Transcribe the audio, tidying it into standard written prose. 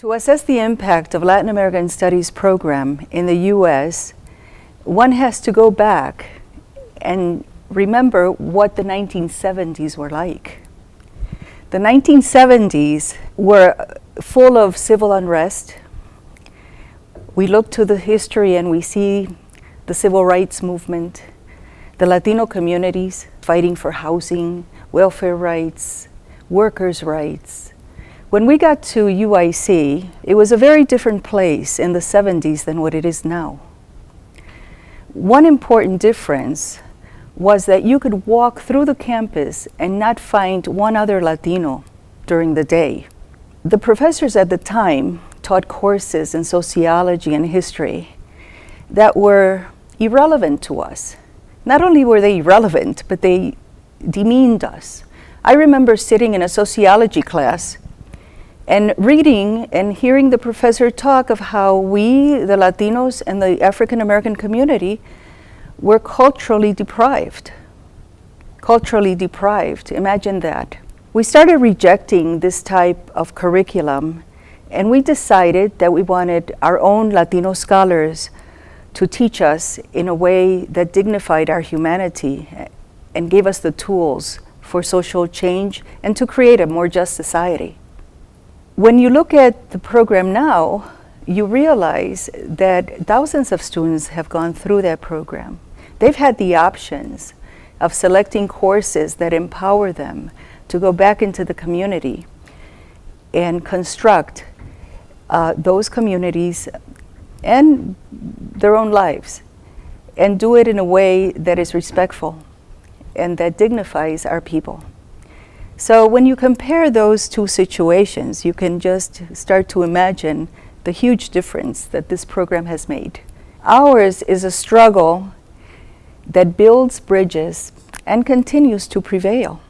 To assess the impact of Latin American Studies program in the U.S., one has to go back and remember what the 1970s were like. The 1970s were full of civil unrest. We look to the history and we see the civil rights movement, the Latino communities fighting for housing, welfare rights, workers' rights. When we got to UIC, it was a very different place in the 70s than what it is now. One important difference was that you could walk through the campus and not find one other Latino during the day. The professors at the time taught courses in sociology and history that were irrelevant to us. Not only were they irrelevant, but they demeaned us. I remember sitting in a sociology class and reading and hearing the professor talk of how we, the Latinos and the African American community, were culturally deprived. Culturally deprived, imagine that. We started rejecting this type of curriculum, and we decided that we wanted our own Latino scholars to teach us in a way that dignified our humanity and gave us the tools for social change and to create a more just society. When you look at the program now, you realize that thousands of students have gone through that program. They've had the options of selecting courses that empower them to go back into the community and construct those communities and their own lives, and do it in a way that is respectful and that dignifies our people. So when you compare those two situations, you can just start to imagine the huge difference that this program has made. Ours is a struggle that builds bridges and continues to prevail.